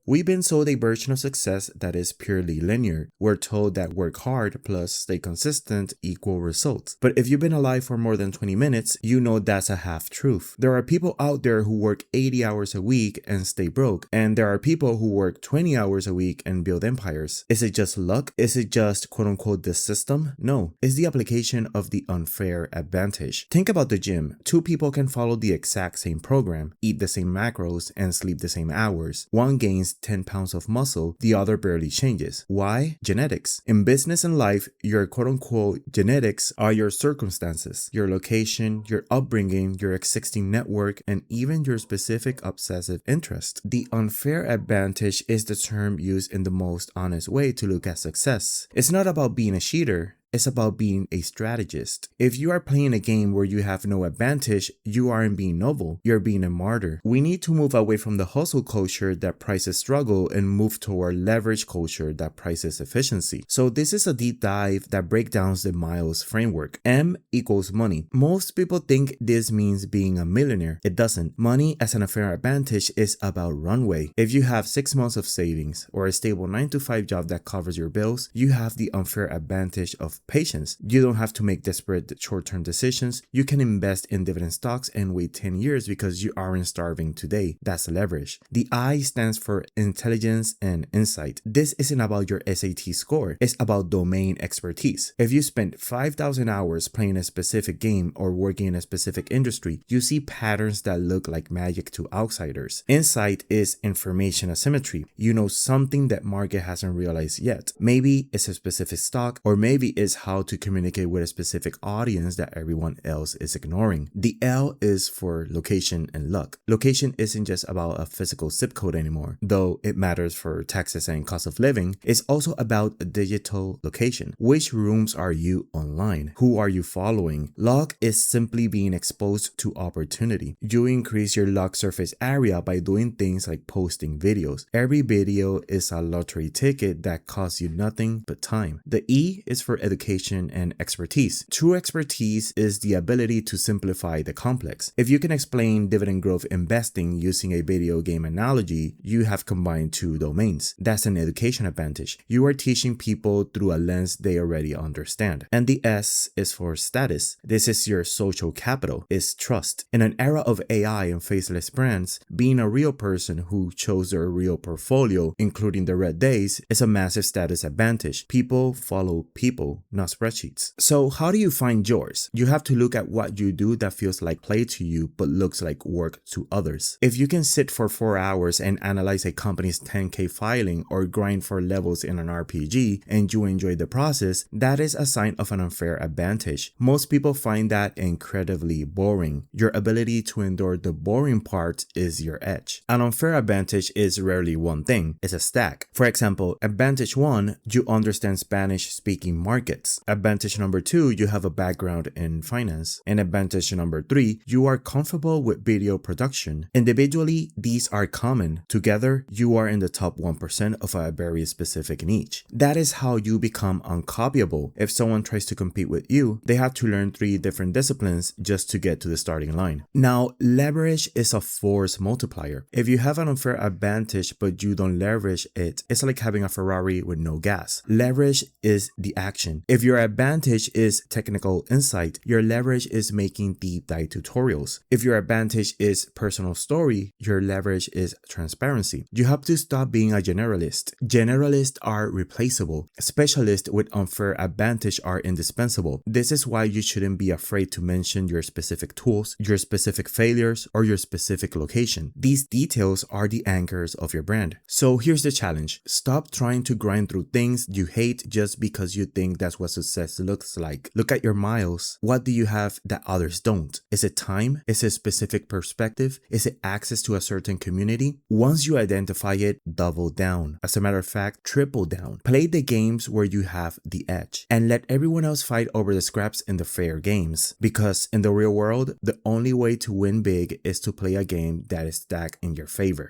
We've been sold a version of success that is purely linear. We're told that work hard plus stay consistent equal results. But if you've been alive for more than 20 minutes, you know that's a half truth. There are people out there who work 80 hours a week and stay broke, and there are people who work 20 hours a week and build empires. Is it just luck? Is it just quote unquote the system? No, it's the application of the unfair advantage. Think about the gym. Two people can follow the exact same program, eat the same macros, and sleep the same hours. One gains 10 pounds of muscle, the other barely changes. Why? Genetics. In business and life, your quote-unquote genetics are your circumstances, your location, your upbringing, your existing network, and even your specific obsessive interest. The unfair advantage is the term used in the most honest way to look at success. It's not about being a cheater. It's about being a strategist. If you are playing a game where you have no advantage, you aren't being noble, you're being a martyr. We need to move away from the hustle culture that prizes struggle and move toward leverage culture that prizes efficiency. So this is a deep dive that breaks down the Miles framework. M equals money. Most people think this means being a millionaire. It doesn't. Money as an unfair advantage is about runway. If you have 6 months of savings or a stable 9-to-5 job that covers your bills, you have the unfair advantage of patience. You don't have to make desperate short-term decisions. You can invest in dividend stocks and wait 10 years because you aren't starving today. That's leverage. The I stands for intelligence and insight. This isn't about your SAT score. It's about domain expertise. If you spend 5,000 hours playing a specific game or working in a specific industry, you see patterns that look like magic to outsiders. Insight is information asymmetry. You know something that market hasn't realized yet. Maybe it's a specific stock, or maybe it's how to communicate with a specific audience that everyone else is ignoring. The L is for location and luck. Location isn't just about a physical zip code anymore, though it matters for taxes and cost of living. It's also about a digital location. Which rooms are you online? Who are you following? Luck is simply being exposed to opportunity. You increase your luck surface area by doing things like posting videos. Every video is a lottery ticket that costs you nothing but time. The E is for education and expertise. True expertise is the ability to simplify the complex. If you can explain dividend growth investing using a video game analogy, you have combined two domains. That's an education advantage. You are teaching people through a lens they already understand. And the S is for status. This is your social capital. It's trust. In an era of AI and faceless brands, being a real person who chose their real portfolio, including the red days, is a massive status advantage. People follow people, not spreadsheets. So how do you find yours? You have to look at what you do that feels like play to you but looks like work to others. If you can sit for 4 hours and analyze a company's 10K filing or grind for levels in an RPG and you enjoy the process, that is a sign of an unfair advantage. Most people find that incredibly boring. Your ability to endure the boring part is your edge. An unfair advantage is rarely one thing, it's a stack. For example, advantage 1, you understand Spanish speaking markets. Advantage number 2, you have a background in finance. And advantage number 3, you are comfortable with video production. Individually, these are common. Together, you are in the top 1% of a very specific niche. That is how you become uncopyable. If someone tries to compete with you, they have to learn 3 different disciplines just to get to the starting line. Now, leverage is a force multiplier. If you have an unfair advantage but you don't leverage it, it's like having a Ferrari with no gas. Leverage is the action. If your advantage is technical insight, your leverage is making deep dive tutorials. If your advantage is personal story, your leverage is transparency. You have to stop being a generalist. Generalists are replaceable. Specialists with unfair advantage are indispensable. This is why you shouldn't be afraid to mention your specific tools, your specific failures, or your specific location. These details are the anchors of your brand. So here's the challenge. Stop trying to grind through things you hate just because you think that's what success looks like. Look at your miles. What do you have that others don't? Is it time? Is it specific perspective? Is it access to a certain community? Once you identify it, double down. As a matter of fact, triple down. Play the games where you have the edge and let everyone else fight over the scraps in the fair games. Because in the real world, the only way to win big is to play a game that is stacked in your favor.